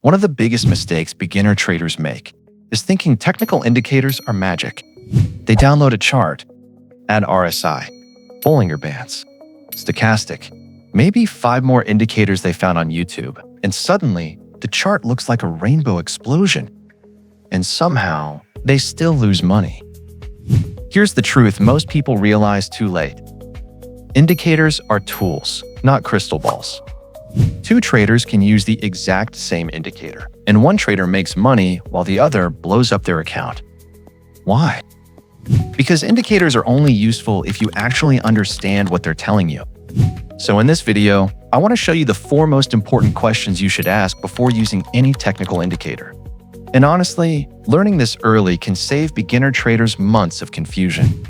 One of the biggest mistakes beginner traders make is thinking technical indicators are magic. They download a chart, add RSI, Bollinger Bands, Stochastic, maybe 5 more indicators they found on YouTube, and suddenly the chart looks like a rainbow explosion. And somehow, they still lose money. Here's the truth most people realize too late. Indicators are tools, not crystal balls. 2 traders can use the exact same indicator, and one trader makes money while the other blows up their account. Why? Because indicators are only useful if you actually understand what they're telling you. So in this video, I want to show you the 4 most important questions you should ask before using any technical indicator. And honestly, learning this early can save beginner traders months of confusion.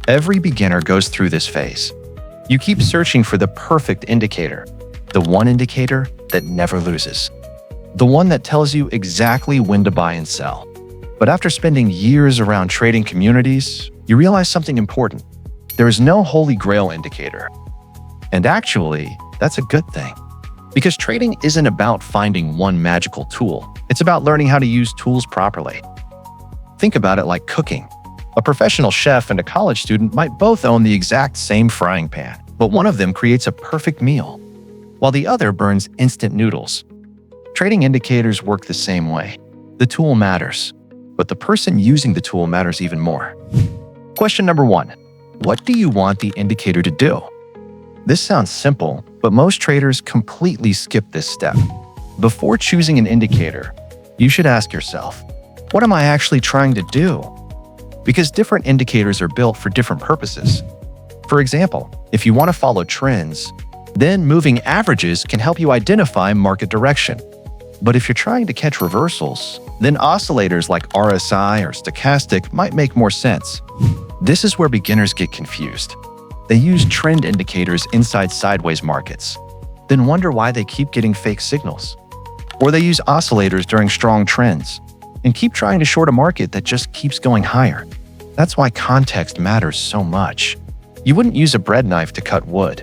Every beginner goes through this phase. You keep searching for the perfect indicator, the one indicator that never loses, the one that tells you exactly when to buy and sell. But after spending years around trading communities, you realize something important. There is no holy grail indicator. And actually, that's a good thing. Because trading isn't about finding one magical tool. It's about learning how to use tools properly. Think about it like cooking. A professional chef and a college student might both own the exact same frying pan, but one of them creates a perfect meal, while the other burns instant noodles. Trading indicators work the same way. The tool matters, but the person using the tool matters even more. Question number 1. What do you want the indicator to do? This sounds simple, but most traders completely skip this step. Before choosing an indicator, you should ask yourself, what am I actually trying to do? Because different indicators are built for different purposes. For example, if you want to follow trends, then moving averages can help you identify market direction. But if you're trying to catch reversals, then oscillators like RSI or Stochastic might make more sense. This is where beginners get confused. They use trend indicators inside sideways markets, then wonder why they keep getting fake signals. Or they use oscillators during strong trends, and keep trying to short a market that just keeps going higher. That's why context matters so much. You wouldn't use a bread knife to cut wood,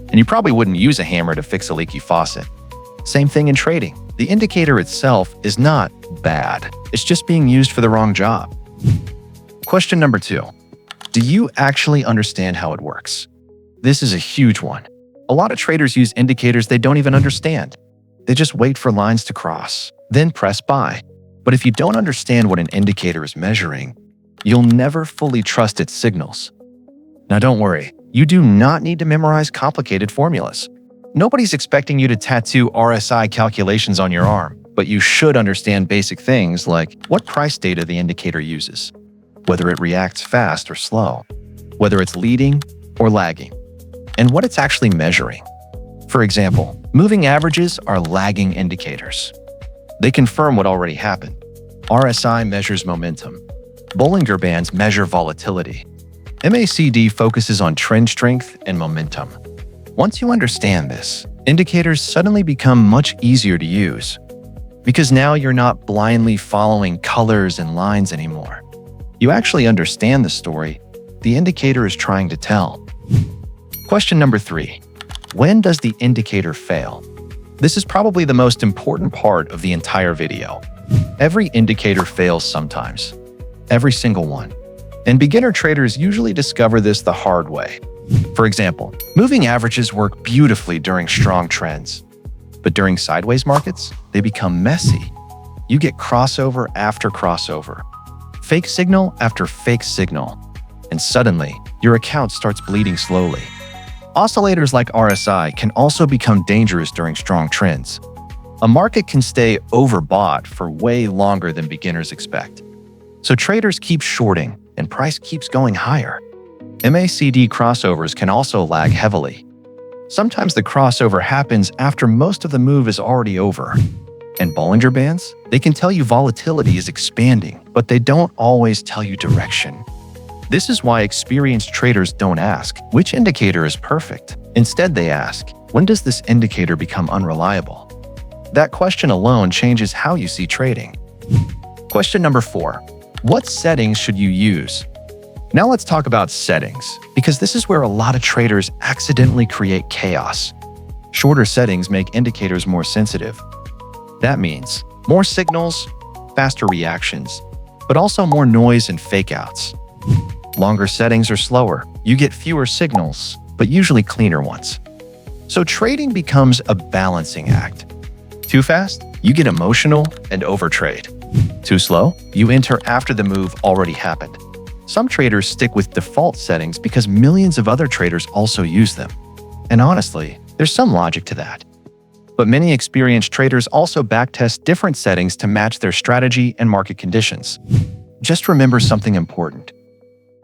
and you probably wouldn't use a hammer to fix a leaky faucet. Same thing in trading. The indicator itself is not bad. It's just being used for the wrong job. Question number 2. Do you actually understand how it works? This is a huge one. A lot of traders use indicators they don't even understand. They just wait for lines to cross, then press buy. But if you don't understand what an indicator is measuring, you'll never fully trust its signals. Now don't worry, you do not need to memorize complicated formulas. Nobody's expecting you to tattoo RSI calculations on your arm, but you should understand basic things like what price data the indicator uses, whether it reacts fast or slow, whether it's leading or lagging, and what it's actually measuring. For example, moving averages are lagging indicators. They confirm what already happened. RSI measures momentum. Bollinger Bands measure volatility. MACD focuses on trend strength and momentum. Once you understand this, indicators suddenly become much easier to use. Because now you're not blindly following colors and lines anymore. You actually understand the story the indicator is trying to tell. Question number 3. When does the indicator fail? This is probably the most important part of the entire video. Every indicator fails sometimes. Every single one. And beginner traders usually discover this the hard way. For example, moving averages work beautifully during strong trends. But during sideways markets, they become messy. You get crossover after crossover, fake signal after fake signal, and suddenly, your account starts bleeding slowly. Oscillators like RSI can also become dangerous during strong trends. A market can stay overbought for way longer than beginners expect. So traders keep shorting and price keeps going higher. MACD crossovers can also lag heavily. Sometimes the crossover happens after most of the move is already over. And Bollinger Bands? They can tell you volatility is expanding, but they don't always tell you direction. This is why experienced traders don't ask, which indicator is perfect? Instead, they ask, when does this indicator become unreliable? That question alone changes how you see trading. Question number 4. What settings should you use? Now let's talk about settings, because this is where a lot of traders accidentally create chaos. Shorter settings make indicators more sensitive. That means more signals, faster reactions, but also more noise and fake-outs. Longer settings are slower. You get fewer signals, but usually cleaner ones. So trading becomes a balancing act. Too fast, you get emotional and overtrade. Too slow, you enter after the move already happened. Some traders stick with default settings because millions of other traders also use them. And honestly, there's some logic to that. But many experienced traders also backtest different settings to match their strategy and market conditions. Just remember something important.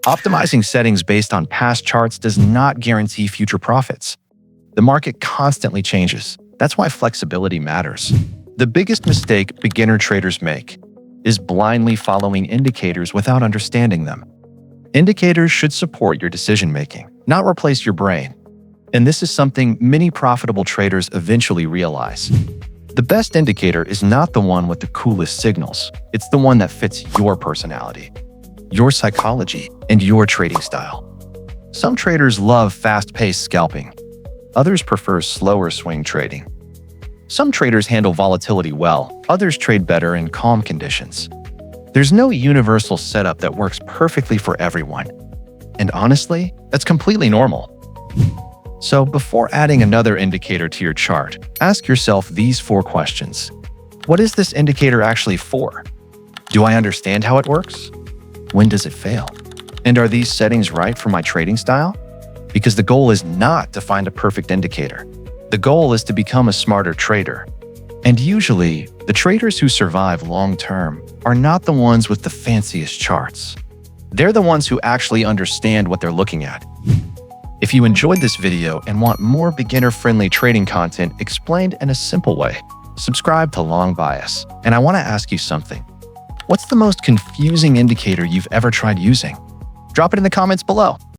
Optimizing settings based on past charts does not guarantee future profits. The market constantly changes. That's why flexibility matters. The biggest mistake beginner traders make is blindly following indicators without understanding them. Indicators should support your decision-making, not replace your brain. And this is something many profitable traders eventually realize. The best indicator is not the one with the coolest signals. It's the one that fits your personality, your psychology, and your trading style. Some traders love fast-paced scalping. Others prefer slower swing trading. Some traders handle volatility well. Others trade better in calm conditions. There's no universal setup that works perfectly for everyone. And honestly, that's completely normal. So before adding another indicator to your chart, ask yourself these 4 questions. What is this indicator actually for? Do I understand how it works? When does it fail? And are these settings right for my trading style? Because the goal is not to find a perfect indicator. The goal is to become a smarter trader. And usually, the traders who survive long-term are not the ones with the fanciest charts. They're the ones who actually understand what they're looking at. If you enjoyed this video and want more beginner-friendly trading content explained in a simple way, subscribe to Long Bias. And I want to ask you something. What's the most confusing indicator you've ever tried using? Drop it in the comments below.